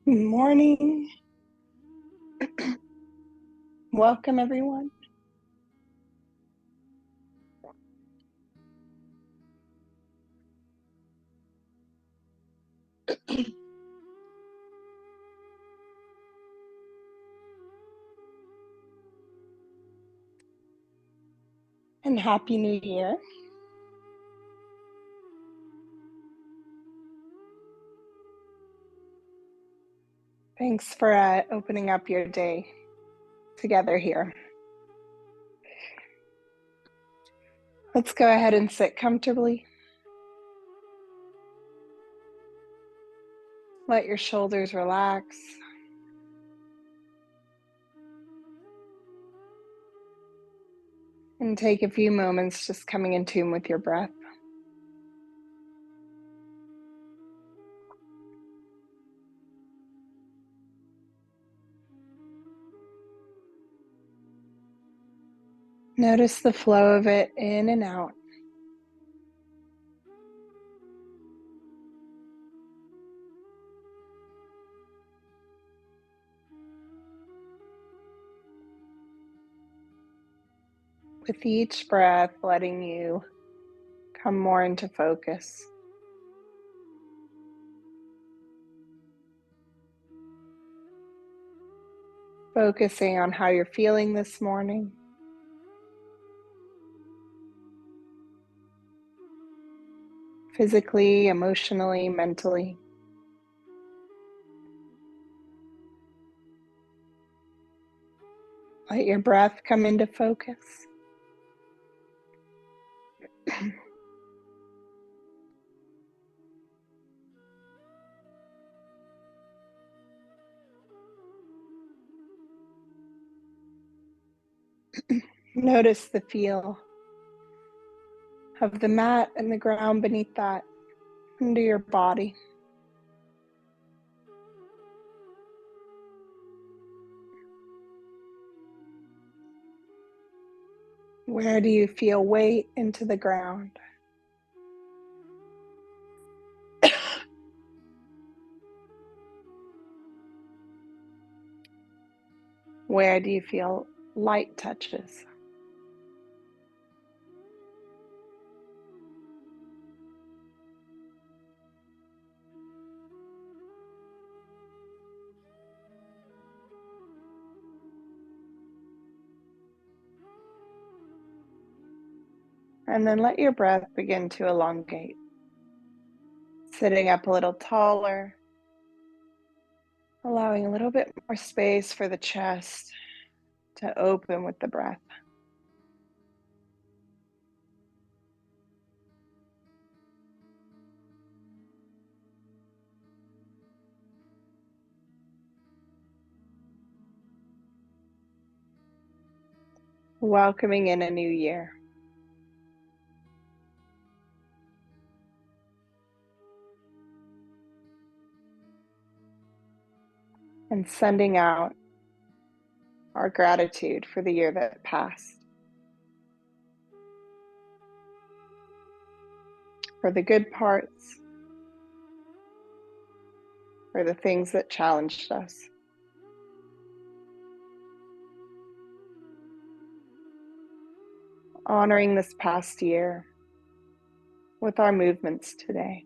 Good morning. Welcome, everyone. And Happy New Year. Thanks for opening up your day together here. Let's go ahead and sit comfortably. Let your shoulders relax. And take a few moments just coming in tune with your breath. Notice the flow of it in and out. With each breath, letting you come more into focus. Focusing on how you're feeling this morning. Physically, emotionally, mentally. Let your breath come into focus. Notice the feel of the mat and the ground beneath that, under your body. Where do you feel weight into the ground? Where do you feel light touches? And then let your breath begin to elongate, sitting up a little taller, allowing a little bit more space for the chest to open with the breath. Welcoming in a new year. And sending out our gratitude for the year that passed. For the good parts, for the things that challenged us. Honoring this past year with our movements today.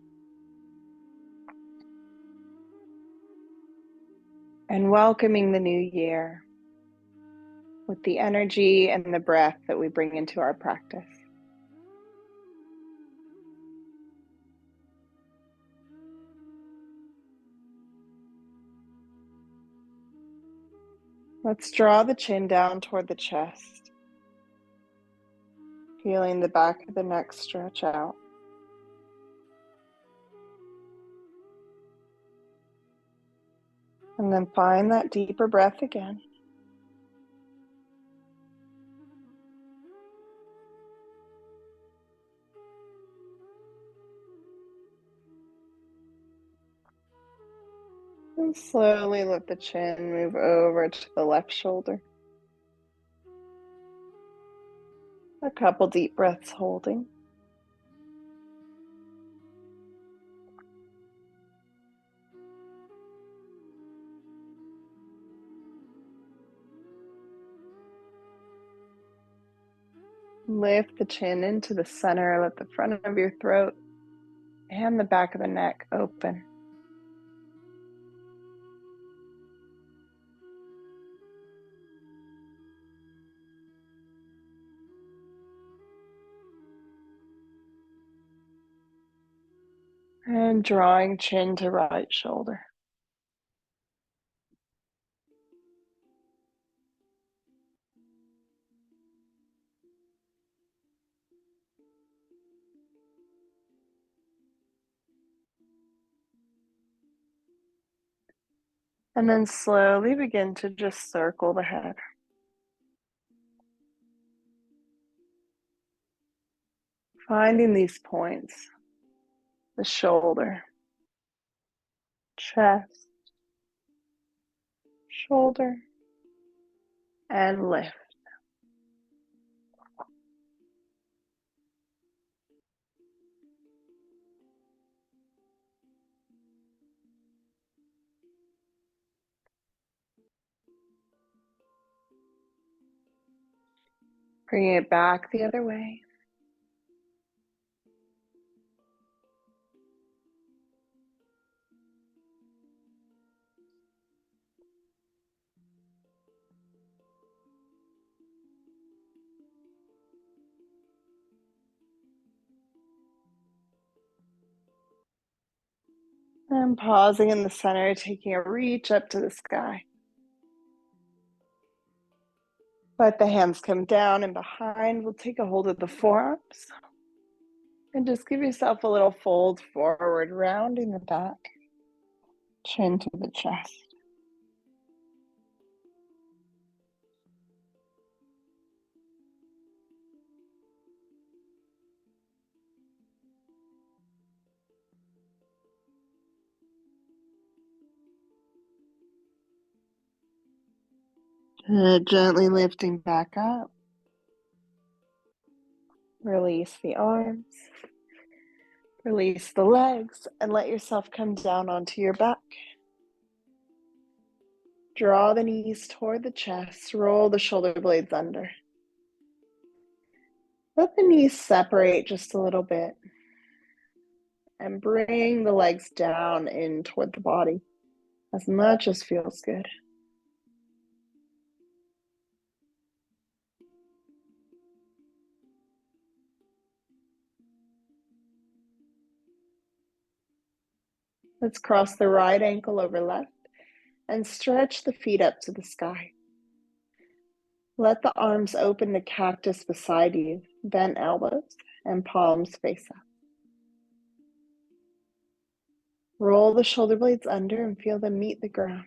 And welcoming the new year with the energy and the breath that we bring into our practice. Let's draw the chin down toward the chest, feeling the back of the neck stretch out. And then find that deeper breath again. And slowly let the chin move over to the left shoulder. A couple deep breaths holding. Lift the chin into the center, let the front of your throat and the back of the neck open. And drawing chin to right shoulder. And then slowly begin to just circle the head. Finding these points, the shoulder, chest, shoulder, and lift. Bring it back the other way. And pausing in the center, taking a reach up to the sky. Let the hands come down and behind. We'll take a hold of the forearms. And just give yourself a little fold forward, rounding the back. Chin to the chest. Gently lifting back up. Release the arms. Release the legs and let yourself come down onto your back. Draw the knees toward the chest. Roll the shoulder blades under. Let the knees separate just a little bit. And bring the legs down in toward the body as much as feels good. Let's cross the right ankle over left and stretch the feet up to the sky. Let the arms open to cactus beside you, bent elbows and palms face up. Roll the shoulder blades under and feel them meet the ground.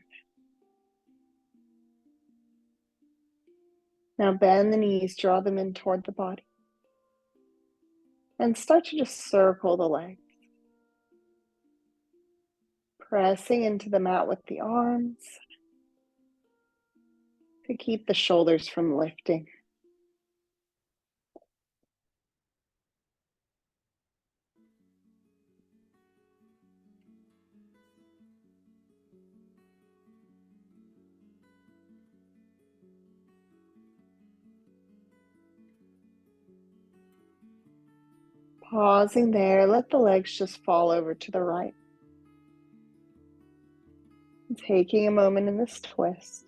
Now bend the knees, draw them in toward the body. And start to just circle the legs. Pressing into the mat with the arms to keep the shoulders from lifting. Pausing there, let the legs just fall over to the right. Taking a moment in this twist.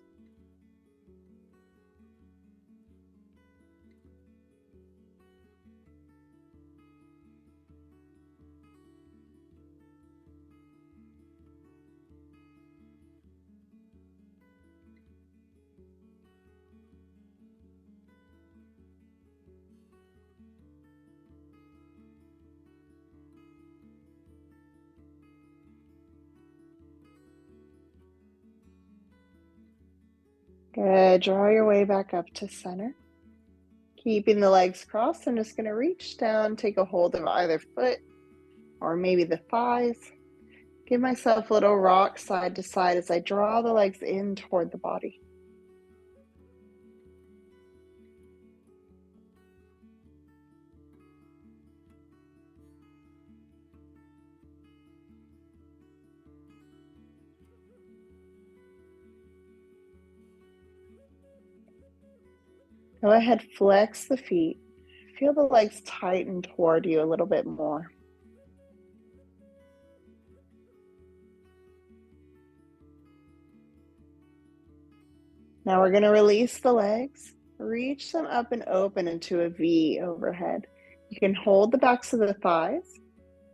Good, draw your way back up to center. Keeping the legs crossed, I'm just going to reach down, take a hold of either foot or maybe the thighs. Give myself a little rock side to side as I draw the legs in toward the body. Go ahead, flex the feet, feel the legs tighten toward you a little bit more. Now we're going to release the legs, reach them up and open into a V overhead. You can hold the backs of the thighs,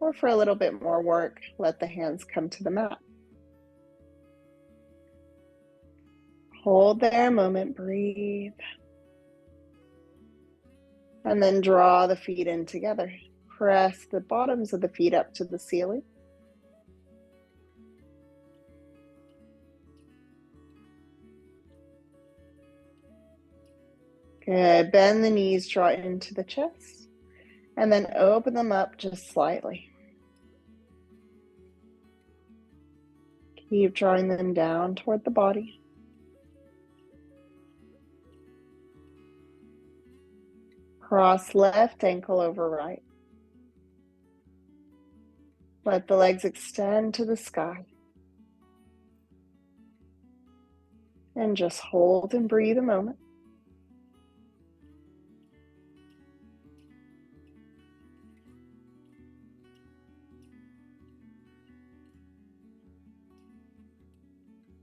or for a little bit more work, let the hands come to the mat. Hold there a moment, breathe. And then draw the feet in together. Press the bottoms of the feet up to the ceiling. Good. Bend the knees, draw into the chest, and then open them up just slightly. Keep drawing them down toward the body. Cross left ankle over right. Let the legs extend to the sky. And just hold and breathe a moment.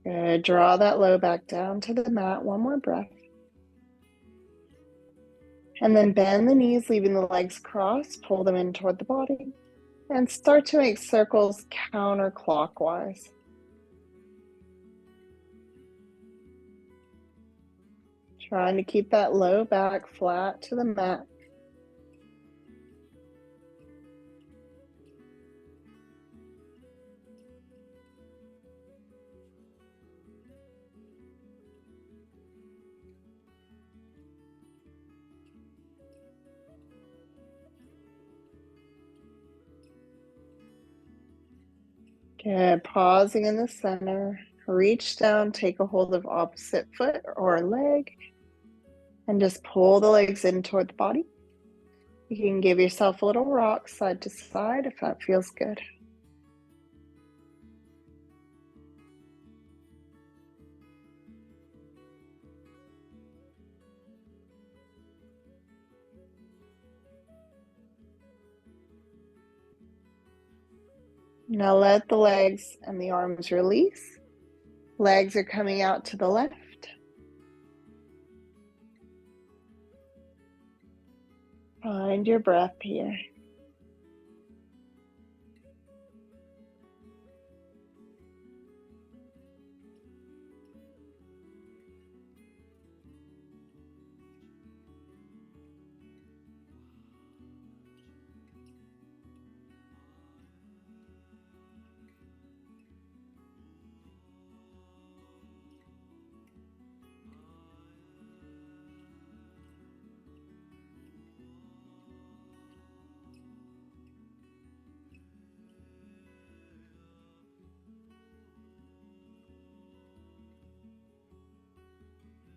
Good. Draw that low back down to the mat. One more breath. And then bend the knees, leaving the legs crossed. Pull them in toward the body. And start to make circles counterclockwise. Trying to keep that low back flat to the mat. Good. Pausing in the center. Reach down, take a hold of opposite foot or leg, and just pull the legs in toward the body. You can give yourself a little rock side to side if that feels good. Now let the legs and the arms release. Legs are coming out to the left. Find your breath here.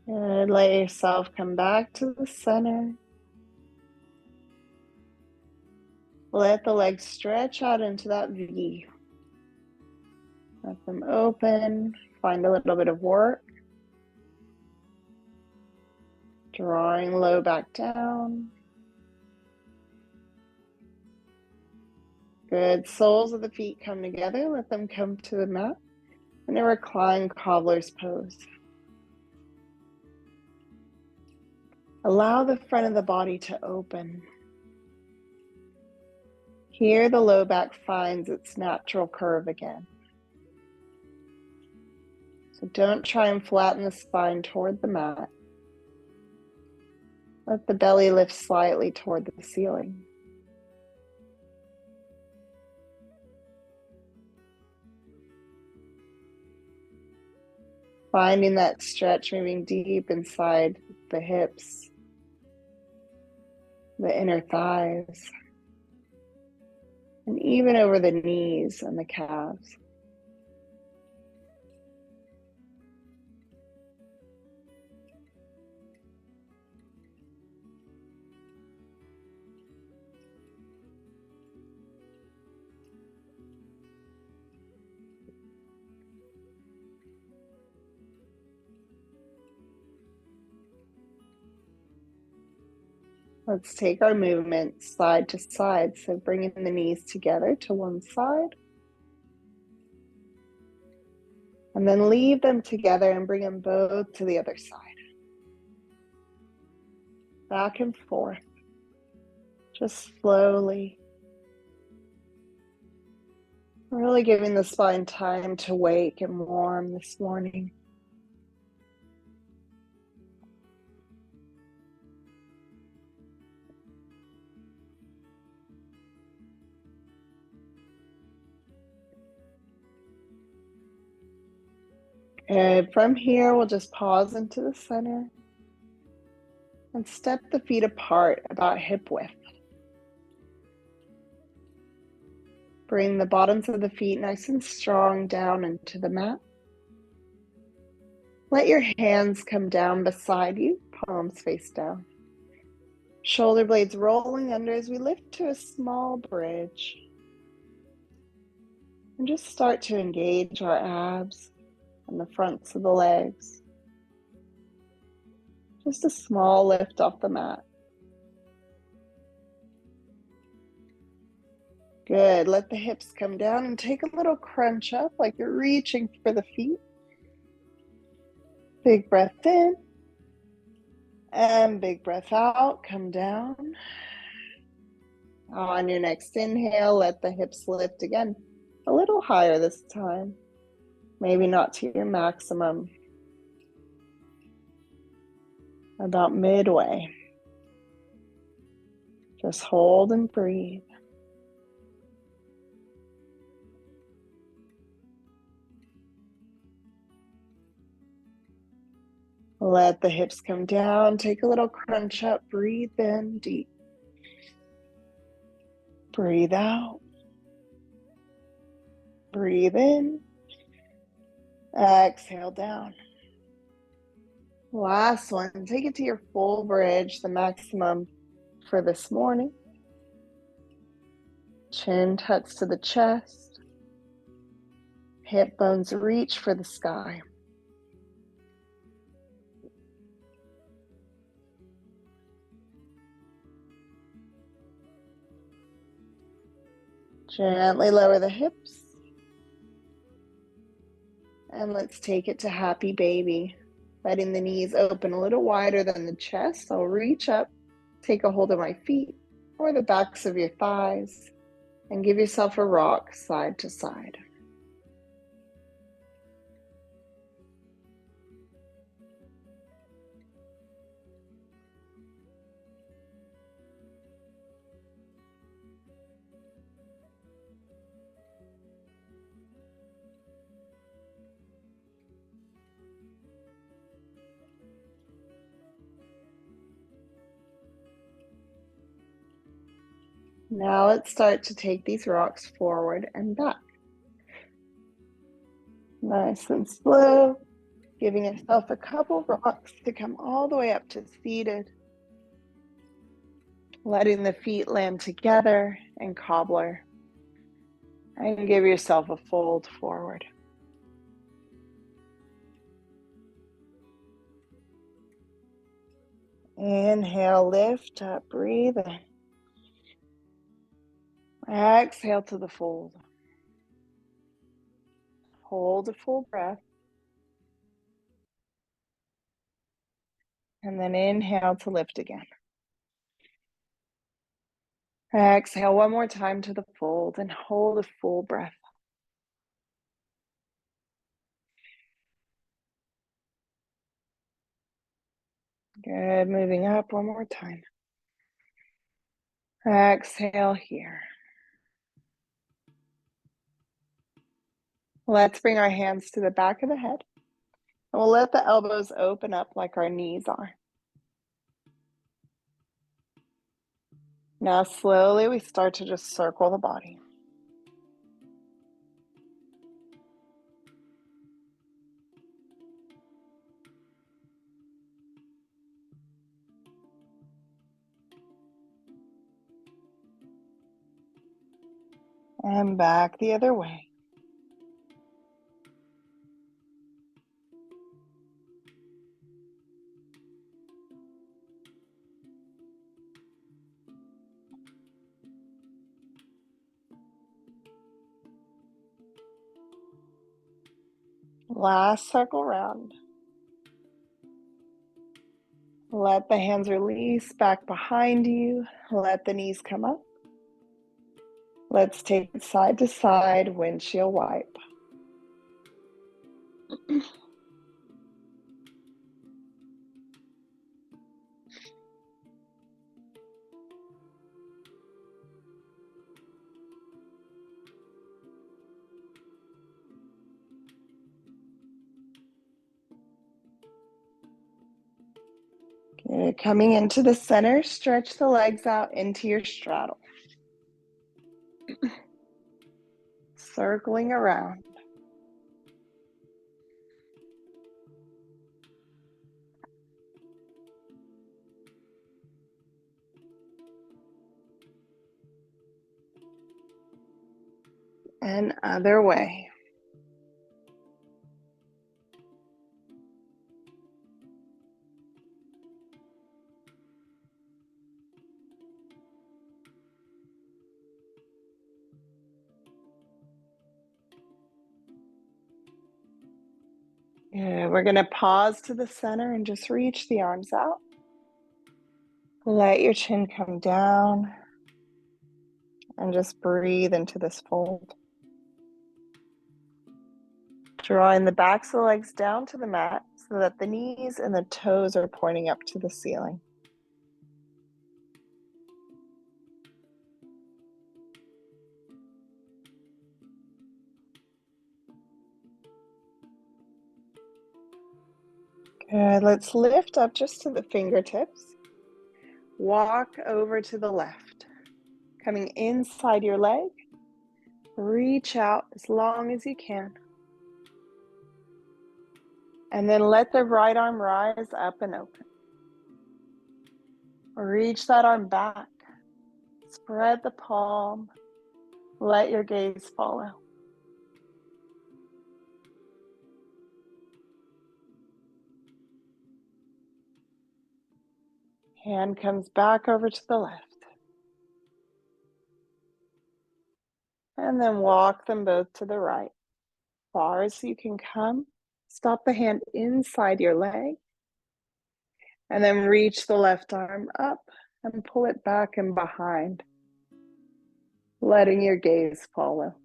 Good. Let yourself come back to the center. Let the legs stretch out into that V. Let them open. Find a little bit of work. Drawing low back down. Good. Soles of the feet come together. Let them come to the mat in a reclined cobbler's pose. Allow the front of the body to open. Here, the low back finds its natural curve again. So don't try and flatten the spine toward the mat. Let the belly lift slightly toward the ceiling. Finding that stretch moving deep inside the hips, the inner thighs, and even over the knees and the calves. Let's take our movement side to side. So bringing the knees together to one side. And then leave them together and bring them both to the other side. Back and forth. Just slowly. Really giving the spine time to wake and warm this morning. And from here, we'll just pause into the center and step the feet apart about hip width. Bring the bottoms of the feet nice and strong down into the mat. Let your hands come down beside you, palms face down. Shoulder blades rolling under as we lift to a small bridge. And just start to engage our abs and the fronts of the legs. Just a small lift off the mat. Good. Let the hips come down and take a little crunch up like you're reaching for the feet. Big breath in and big breath out. Come down. On your next inhale, let the hips lift again. A little higher this time. Maybe not to your maximum. About midway. Just hold and breathe. Let the hips come down. Take a little crunch up. Breathe in deep. Breathe out. Breathe in. Exhale down. Last one. Take it to your full bridge, the maximum for this morning. Chin tucks to the chest. Hip bones reach for the sky. Gently lower the hips. And let's take it to happy baby. Letting the knees open a little wider than the chest. I'll reach up, take a hold of my feet or the backs of your thighs, and give yourself a rock side to side. Now let's start to take these rocks forward and back. Nice and slow, giving yourself a couple rocks to come all the way up to seated. Letting the feet land together and cobbler. And give yourself a fold forward. Inhale, lift up, breathe in. Exhale to the fold. Hold a full breath. And then inhale to lift again. Exhale one more time to the fold and hold a full breath. Good, moving up one more time. Exhale here. Let's bring our hands to the back of the head. And we'll let the elbows open up like our knees are. Now slowly we start to just circle the body. And back the other way. Last circle round. Let the hands release back behind you. Let the knees come up. Let's take it side to side, windshield wipe. Good. Coming into the center, stretch the legs out into your straddle. Circling around. And other way. Yeah, we're going to pause to the center and just reach the arms out. Let your chin come down and just breathe into this fold. Drawing the backs of the legs down to the mat so that the knees and the toes are pointing up to the ceiling. Good. Let's lift up just to the fingertips. Walk over to the left. Coming inside your leg. Reach out as long as you can. And then let the right arm rise up and open. Reach that arm back. Spread the palm. Let your gaze follow. Hand comes back over to the left. And then walk them both to the right. Far as you can come. Stop the hand inside your leg. And then reach the left arm up and pull it back and behind. Letting your gaze follow.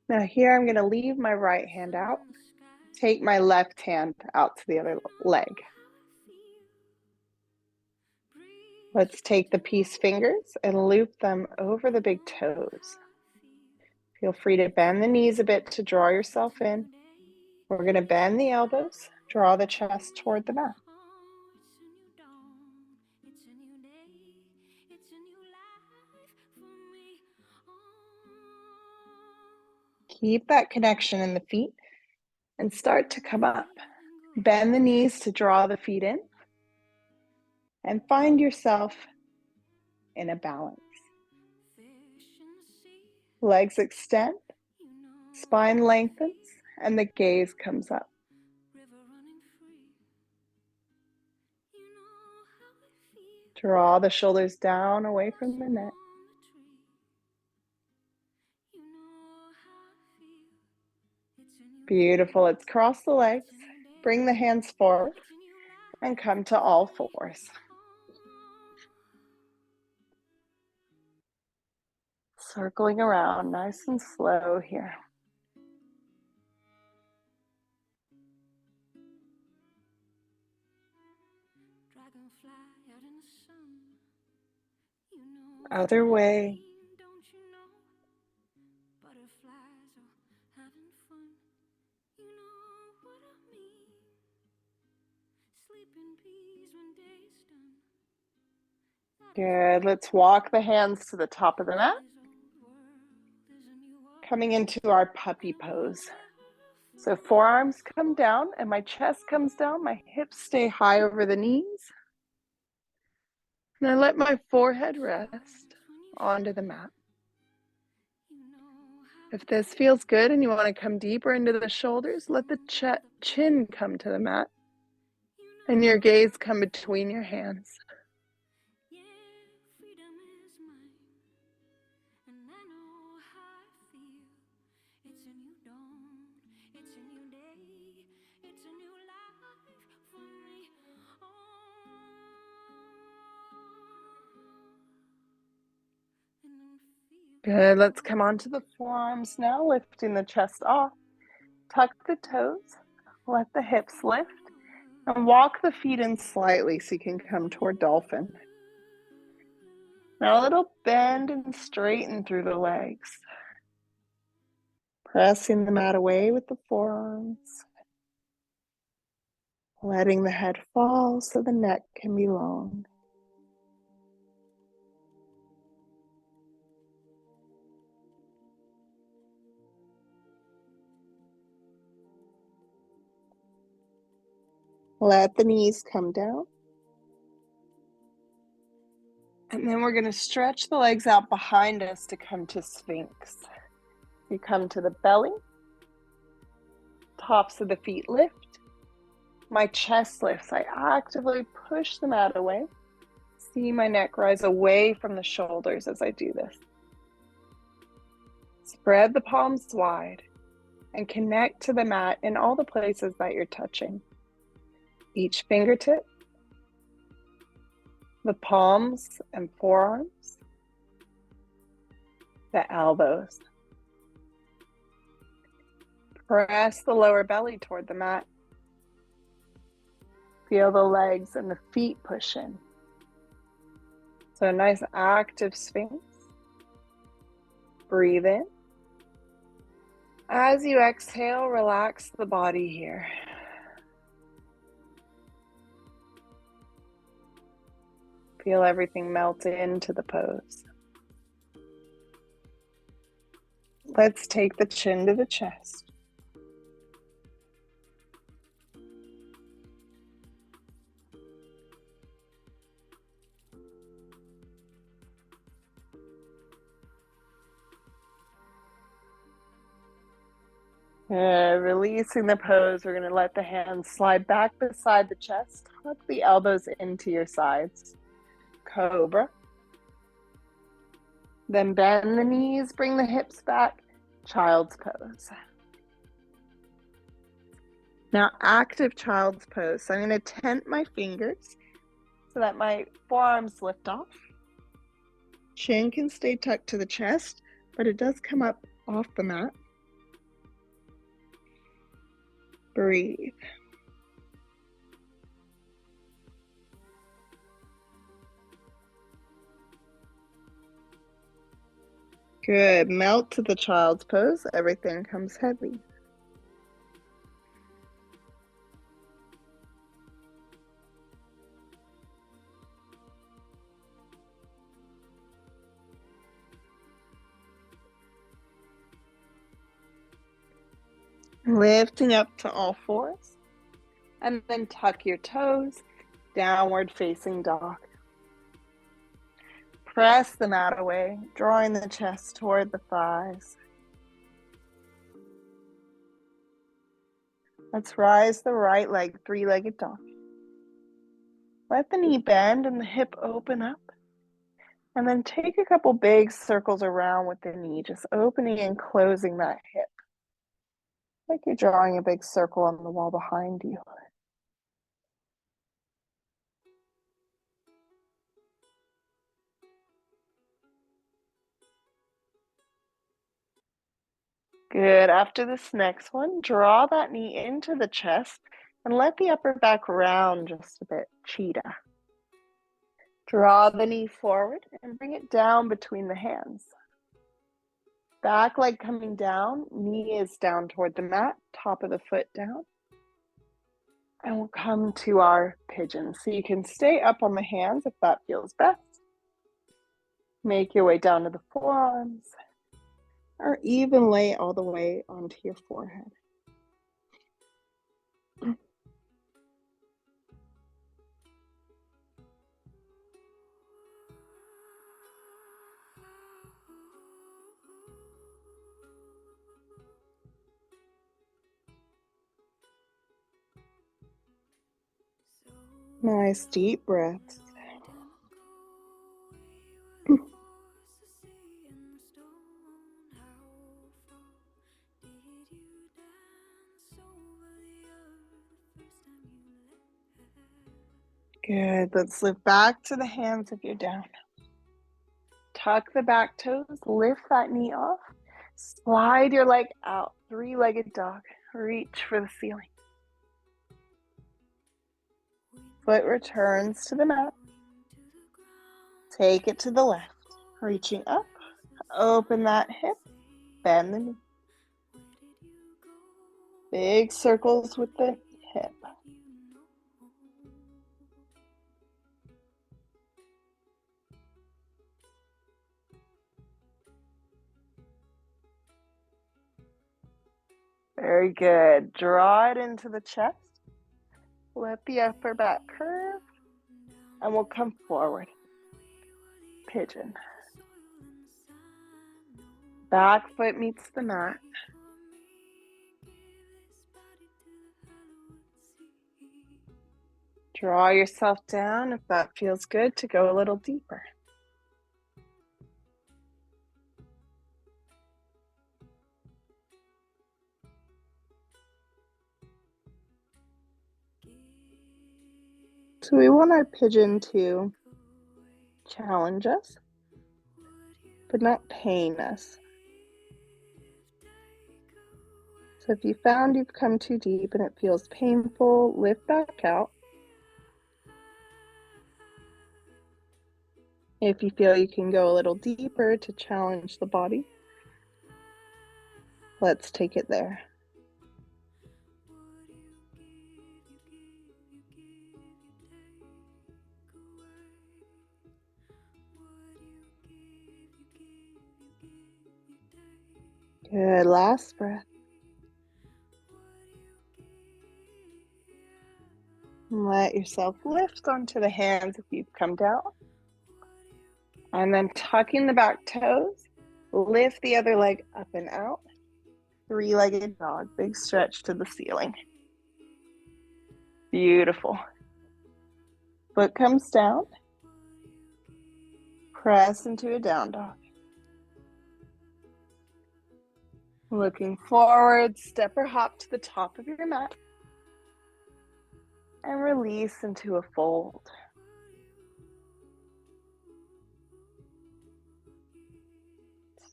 Now here I'm going to leave my right hand out. Take my left hand out to the other leg. Let's take the peace fingers and loop them over the big toes. Feel free to bend the knees a bit to draw yourself in. We're going to bend the elbows, draw the chest toward the mat. Keep that connection in the feet and start to come up. Bend the knees to draw the feet in and find yourself in a balance. Legs extend, spine lengthens, and the gaze comes up. Draw the shoulders down away from the neck. Beautiful. Let's cross the legs, bring the hands forward, and come to all fours. Circling around nice and slow here. Other way. Good. Let's walk the hands to the top of the mat. Coming into our puppy pose. So forearms come down and my chest comes down. My hips stay high over the knees. And I let my forehead rest onto the mat. If this feels good and you want to come deeper into the shoulders, let the chin come to the mat and your gaze come between your hands. Good. Let's come onto the forearms now, lifting the chest off. Tuck the toes, let the hips lift, and walk the feet in slightly so you can come toward dolphin. Now a little bend and straighten through the legs. Pressing the mat away with the forearms. Letting the head fall so the neck can be long. Let the knees come down. And then we're going to stretch the legs out behind us to come to Sphinx. You come to the belly. Tops of the feet lift. My chest lifts. I actively push the mat away. See my neck rise away from the shoulders as I do this. Spread the palms wide and connect to the mat in all the places that you're touching. Each fingertip, the palms and forearms, the elbows. Press the lower belly toward the mat. Feel the legs and the feet push in. So a nice active Sphinx. Breathe in. As you exhale, relax the body here. Feel everything melt into the pose. Let's take the chin to the chest. Releasing the pose, we're going to let the hands slide back beside the chest. Tuck the elbows into your sides. Cobra. Then bend the knees, bring the hips back. Child's pose. Now active child's pose. So I'm going to tent my fingers so that my forearms lift off. Chin can stay tucked to the chest, but it does come up off the mat. Breathe. Good. Melt to the child's pose. Everything comes heavy. Lifting up to all fours. And then tuck your toes. Downward facing dog. Press the mat away, drawing the chest toward the thighs. Let's rise the right leg, three-legged dog. Let the knee bend and the hip open up. And then take a couple big circles around with the knee, just opening and closing that hip. Like you're drawing a big circle on the wall behind you. Good. After this next one, draw that knee into the chest and let the upper back round just a bit. Cheetah. Draw the knee forward and bring it down between the hands. Back leg coming down, knee is down toward the mat, top of the foot down. And we'll come to our pigeon. So you can stay up on the hands if that feels best. Make your way down to the forearms, or even lay all the way onto your forehead. Nice deep breaths. Good. Let's lift back to the hands if you're down. Tuck the back toes, lift that knee off, slide your leg out, three-legged dog. Reach for the ceiling. Foot returns to the mat. Take it to the left, reaching up, open that hip, bend the knee. Big circles with the hip. Very good. Draw it into the chest. Let the upper back curve, and we'll come forward. Pigeon. Back foot meets the mat. Draw yourself down if that feels good to go a little deeper. So we want our pigeon to challenge us, but not pain us. So if you found you've come too deep and it feels painful, lift back out. If you feel you can go a little deeper to challenge the body, let's take it there. Good, last breath. Let yourself lift onto the hands if you've come down. And then tucking the back toes, lift the other leg up and out. Three-legged dog, big stretch to the ceiling. Beautiful. Foot comes down. Press into a down dog. Looking forward, step or hop to the top of your mat. And release into a fold.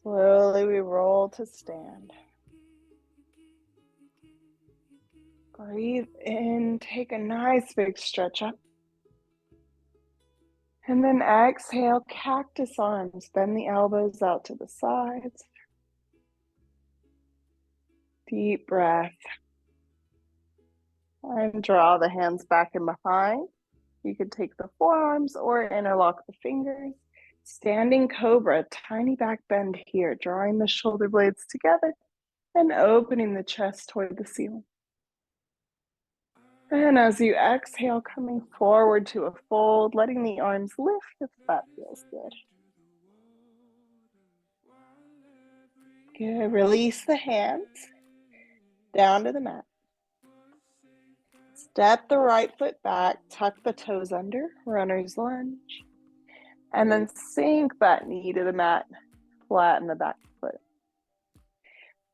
Slowly we roll to stand. Breathe in, take a nice big stretch up. And then exhale, cactus arms. Bend the elbows out to the sides. Deep breath. And draw the hands back and behind. You could take the forearms or interlock the fingers. Standing cobra, tiny back bend here, drawing the shoulder blades together and opening the chest toward the ceiling. And as you exhale, coming forward to a fold, letting the arms lift if that feels good. Good, release the hands down to the mat. Step the right foot back, tuck the toes under, runner's lunge. And then sink that knee to the mat, flatten the back foot.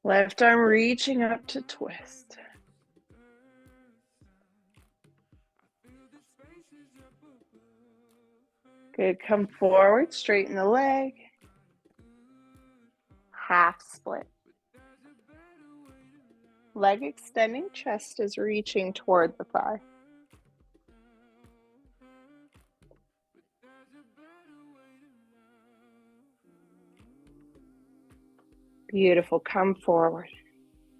Left arm reaching up to twist. Good, come forward, straighten the leg. Half split. Leg extending, chest is reaching toward the thigh. Beautiful, come forward.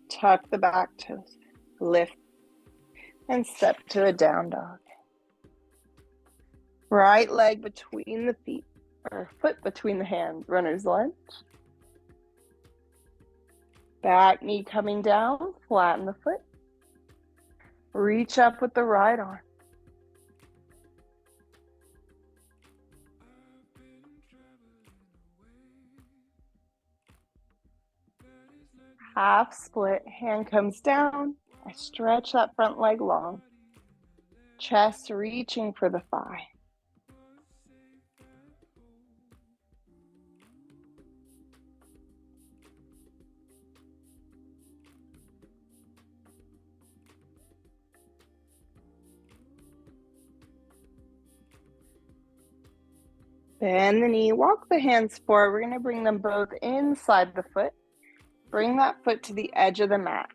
Tuck the back toes, lift, and step to a down dog. Right leg between the feet, or foot between the hands, runner's lunge. Back knee coming down, flatten the foot. Reach up with the right arm. Half split, hand comes down. I stretch that front leg long. Chest reaching for the thigh. Bend the knee, walk the hands forward. We're going to bring them both inside the foot. Bring that foot to the edge of the mat.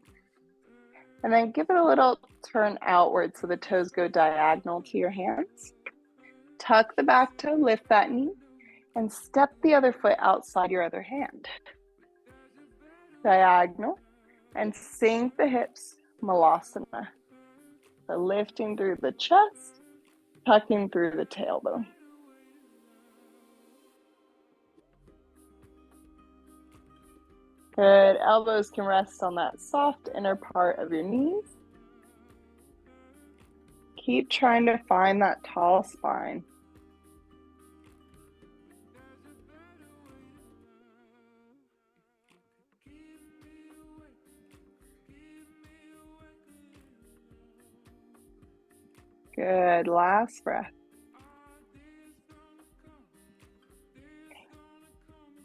And then give it a little turn outward so the toes go diagonal to your hands. Tuck the back toe, lift that knee, and step the other foot outside your other hand. Diagonal, and sink the hips, Malasana. So lifting through the chest, tucking through the tailbone. Good. Elbows can rest on that soft inner part of your knees. Keep trying to find that tall spine. Good. Last breath.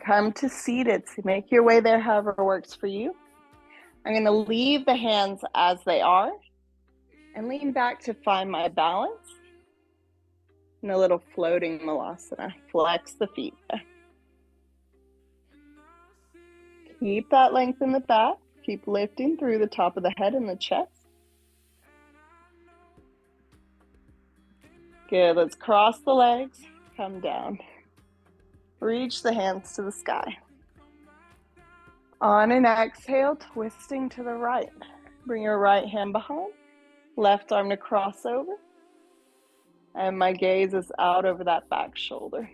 Come to seated. So make your way there however works for you. I'm going to leave the hands as they are and lean back to find my balance. And a little floating Malasana. Flex the feet. Keep that length in the back. Keep lifting through the top of the head and the chest. Good. Let's cross the legs. Come down. Reach the hands to the sky. On an exhale, twisting to the right. Bring your right hand behind. Left arm to cross over. And my gaze is out over that back shoulder.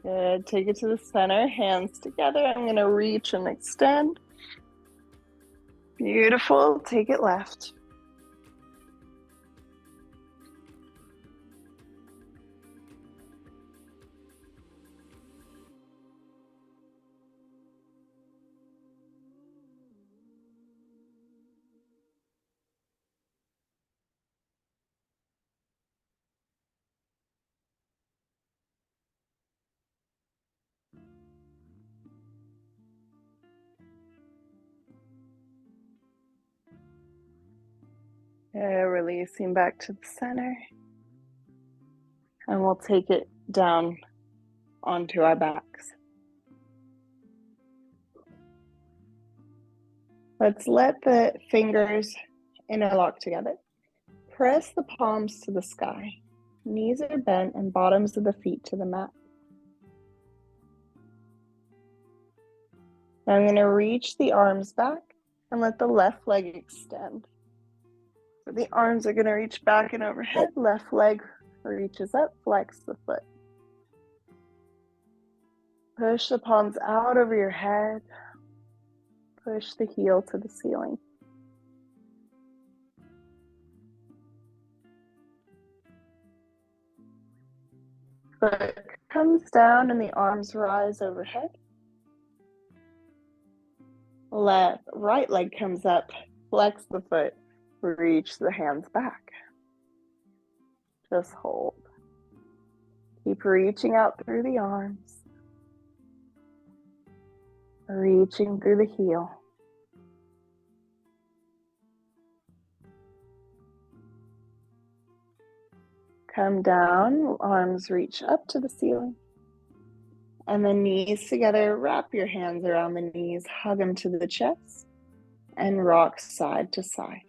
Good. Take it to the center, hands together. I'm going to reach and extend. Beautiful. Take it left. Releasing back to the center. And we'll take it down onto our backs. Let's let the fingers interlock together. Press the palms to the sky. Knees are bent and bottoms of the feet to the mat. Now I'm going to reach the arms back and let the left leg extend. So the arms are going to reach back and overhead. Left leg reaches up, flex the foot. Push the palms out over your head. Push the heel to the ceiling. Foot comes down and the arms rise overhead. Right leg comes up, flex the foot, reach the hands back. Just hold. Keep reaching out through the arms. Reaching through the heel. Come down, arms reach up to the ceiling. And then knees together, wrap your hands around the knees, hug them to the chest, and rock side to side.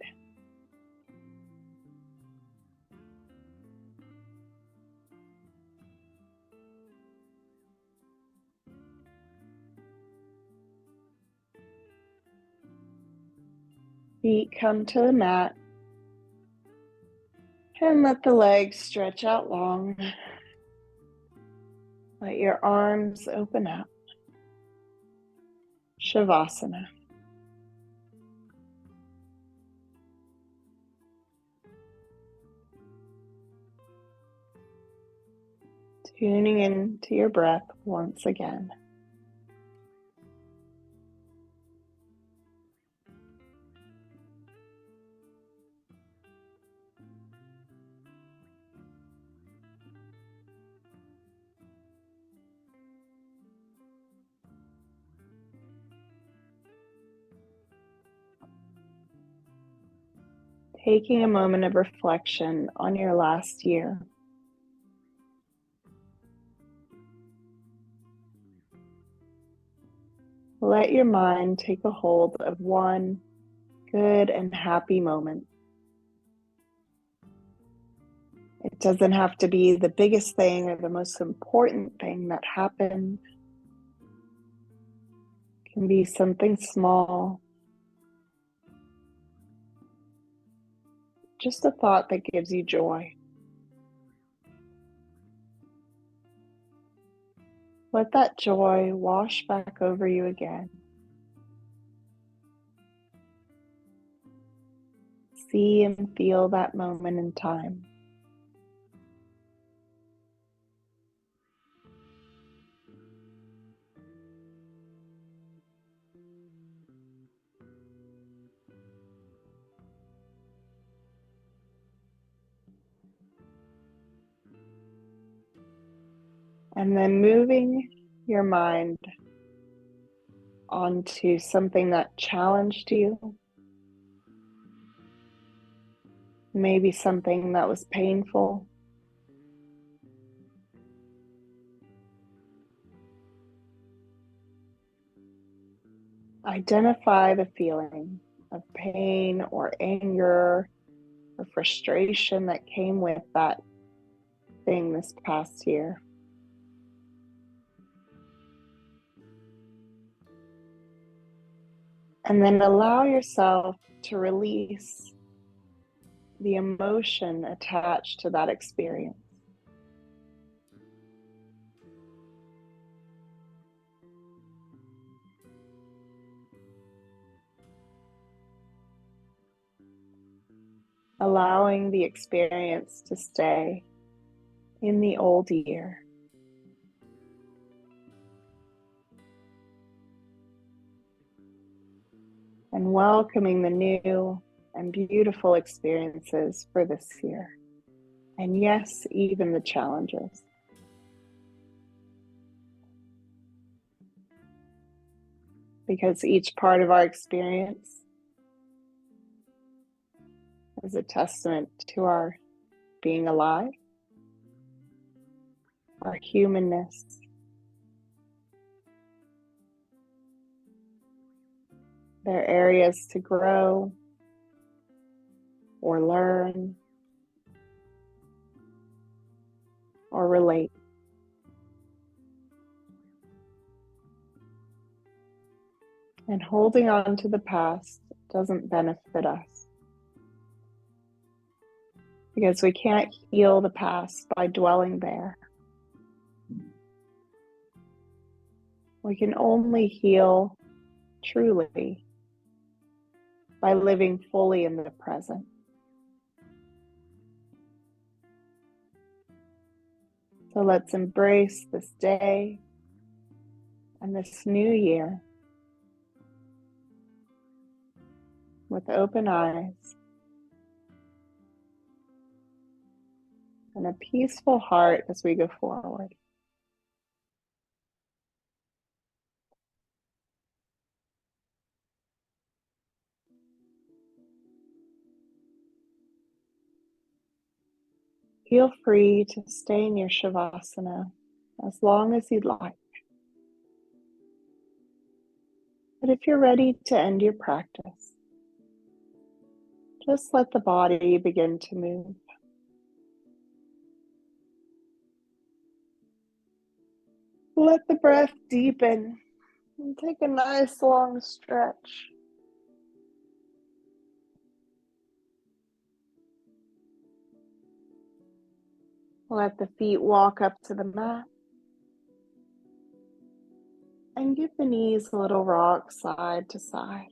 Feet come to the mat. And let the legs stretch out long. Let your arms open up. Shavasana. Tuning into your breath once again. taking a moment of reflection on your last year. Let your mind take a hold of one good and happy moment. It doesn't have to be the biggest thing or the most important thing that happened. It can be something small. Just a thought that gives you joy. Let that joy wash back over you again. See and feel that moment in time. And then moving your mind onto something that challenged you. Maybe something that was painful. Identify the feeling of pain or anger or frustration that came with that thing this past year. And then allow yourself to release the emotion attached to that experience. Allowing the experience to stay in the old year. And welcoming the new and beautiful experiences for this year. And yes, even the challenges. Because each part of our experience is a testament to our being alive, our humanness. There are areas to grow or learn or relate. And holding on to the past doesn't benefit us, because we can't heal the past by dwelling there. We can only heal truly by living fully in the present. So let's embrace this day and this new year with open eyes and a peaceful heart as we go forward. Feel free to stay in your Shavasana as long as you'd like. But if you're ready to end your practice, just let the body begin to move. Let the breath deepen and take a nice long stretch. Let the feet walk up to the mat. And give the knees a little rock side to side.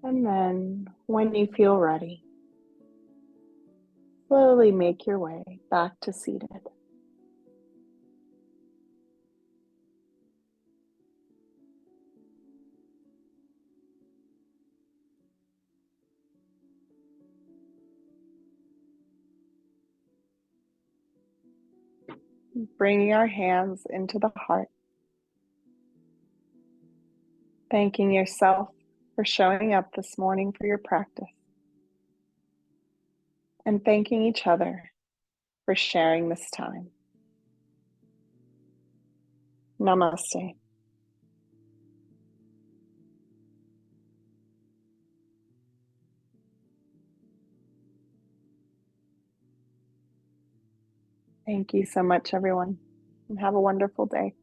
And then, when you feel ready, slowly make your way back to seated. Bringing our hands into the heart, thanking yourself for showing up this morning for your practice, and thanking each other for sharing this time. Namaste. Thank you so much, everyone, and have a wonderful day.